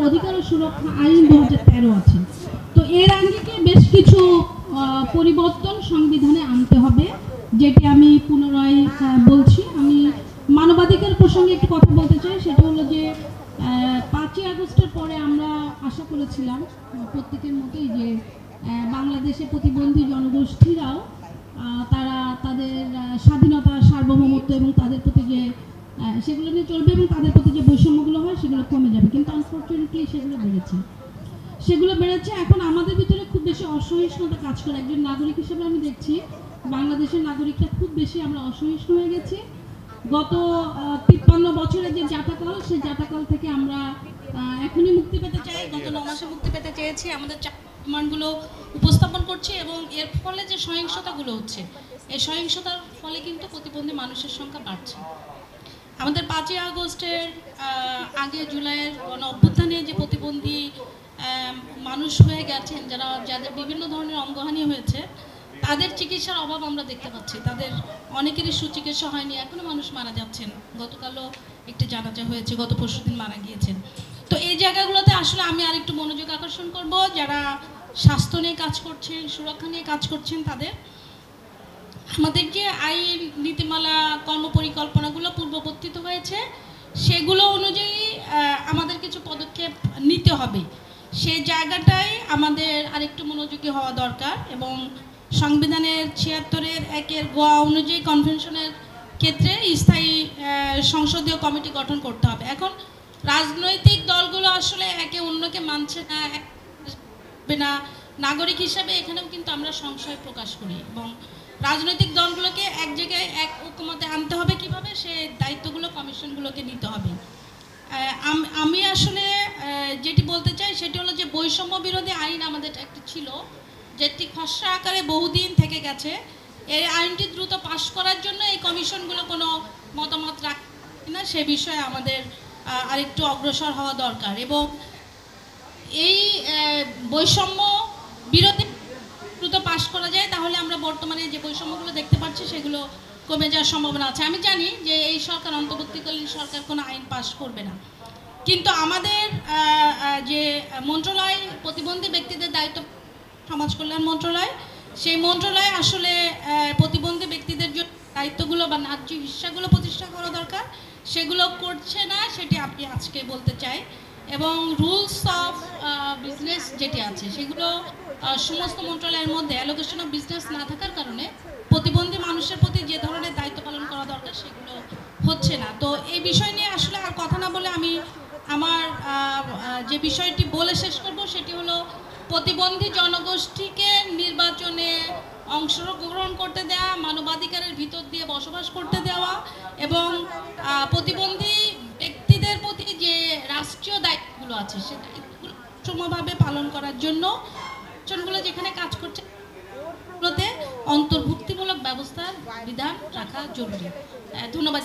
অধিকার ও সুরক্ষা আইন 2013 আছে। তো এর আঙ্গিকে বেশ কিছু পরিবর্তন সংবিধানে আনতে হবে, যেটি আমি পুনরায় বলছি। আমি মানবাধিকার প্রসঙ্গে একটু কথা বলতে চাই। সেটা হলো যে 5ই আগস্টের পরে আমরা আশা করেছিলাম প্রত্যেকের মতোই যে বাংলাদেশে প্রতিবন্ধী জনগোষ্ঠীরাও তারা তাদের স্বাধীনতা, সার্বভৌমত্ব এবং তাদের প্রতি যে সেগুলো নিয়ে চলবে এবং তাদের প্রতি যে বৈষম্যগুলো হয় সেগুলো কমে যাবে। কিন্তু আনফর্চুনেটলি সেগুলো বেড়েছে। এখন আমাদের ভিতরে খুব বেশি অসহিষ্ণুতা কাজ করে। একজন নাগরিক হিসেবে আমি দেখছি বাংলাদেশের নাগরিকরা খুব বেশি আমরা অসহিষ্ণু হয়ে গেছি। গত 53 বছরের যে জাতাকল, সেই জাতাকল থেকে আমরা এখনই মুক্তি পেতে চাই। গত 9 মাসে মুক্তি পেতে চেয়েছি, আমাদের ডিমান্ডগুলো উপস্থাপন করছি এবং এর ফলে যে সহিংসতাগুলো হচ্ছে, এই সহিংসতার ফলে কিন্তু প্রতিবন্ধী মানুষের সংখ্যা বাড়ছে। আমাদের 5ই আগস্টের আগে জুলাইয়ের অভ্যুত্থানে যে প্রতিবন্ধী মানুষ হয়ে গেছেন, যাদের বিভিন্ন ধরনের অঙ্গহানি হয়েছে, তাদের চিকিৎসার অভাব আমরা দেখতে পাচ্ছি। তাদের অনেকেরই সুচিকিৎসা হয়নি, এখনও মানুষ মারা যাচ্ছেন। গতকালও একটি জানাজা হয়েছে, গত পরশুদিন মারা গিয়েছেন। তো এই জায়গাগুলোতে আসলে আমি আরেকটু মনোযোগ আকর্ষণ করব, যারা স্বাস্থ্য নিয়ে কাজ করছেন, সুরক্ষা নিয়ে কাজ করছেন, তাদের আমাদের যে আইন নীতিমালা কর্মপরিকল্পনাগুলো পূর্ববর্তিত হয়েছে, সেগুলো অনুযায়ী আমাদের কিছু পদক্ষেপ নিতে হবে। সেই জায়গাটাই আমাদের আরেকটু মনোযোগী হওয়া দরকার এবং সংবিধানের 76-এর 1-এর গ অনুযায়ী কনভেনশনের ক্ষেত্রে স্থায়ী সংসদীয় কমিটি গঠন করতে হবে। এখন রাজনৈতিক দলগুলো আসলে একে অন্যকে মানছে না, নাগরিক হিসাবে এখানেও কিন্তু আমরা সংশয় প্রকাশ করি এবং রাজনৈতিক দলগুলোকে এক জায়গায় এক ঐক্যমতে আনতে হবে। কিভাবে সে দায়িত্বগুলো কমিশনগুলোকে নিতে হবে। আমি আসলে যেটি বলতে চাই সেটি হলো যে বৈষম্য বিরোধী আইন আমাদের একটি ছিল, যেটি খসড়া আকারে বহুদিন থেকে গেছে। এই আইনটি দ্রুত পাশ করার জন্য এই কমিশনগুলো কোনো মতামত রাখে না, সে বিষয়ে আমাদের আরেকটু অগ্রসর হওয়া দরকার এবং এই বৈষম্য বিরোধী দ্রুত পাশ করা যায়, তাহলে আমরা বর্তমানে যে বৈষম্যগুলো দেখতে পাচ্ছি সেগুলো কমে যাওয়ার সম্ভাবনা আছে। আমি জানি যে এই সরকার, অন্তর্বর্তীকালীন সরকার, কোনো আইন পাশ করবে না, কিন্তু আমাদের যে মন্ত্রণালয় প্রতিবন্ধী ব্যক্তিদের দায়িত্ব, সমাজ কল্যাণ মন্ত্রণালয়, সেই মন্ত্রণালয় আসলে প্রতিবন্ধী ব্যক্তিদের জন্য দায়িত্বগুলো বা ন্যায্য হিস্সাগুলো প্রতিষ্ঠা করা দরকার, সেগুলো করছে না, সেটি আপনি আজকে বলতে চাই। এবং রুলস অফ বিজনেস যেটি আছে, সেগুলো সমস্ত মন্ত্রণালয়ের মধ্যে অ্যালোকেশন অফ বিজনেস না থাকার কারণে প্রতিবন্ধী মানুষের প্রতি যে ধরনের দায়িত্ব পালন করা দরকার সেগুলো হচ্ছে না। তো এই বিষয় নিয়ে আসলে আর কথা না বলে আমি আমার যে বিষয়টি বলে শেষ করব সেটি হলো প্রতিবন্ধী জনগোষ্ঠীকে নির্বাচনে অংশগ্রহণ করতে দেওয়া, মানবাধিকারের ভিতর দিয়ে বসবাস করতে দেওয়া এবং প্রতিবন্ধী ব্যক্তিদের প্রতি যে রাষ্ট্রীয় দায়িত্বগুলো আছে সে দায়িত্বগুলো সমভাবে পালন করার জন্য যেখানে কাজ করছে অন্তর্ভুক্তিমূলক ব্যবস্থার বিধান রাখা জরুরি। ধন্যবাদ।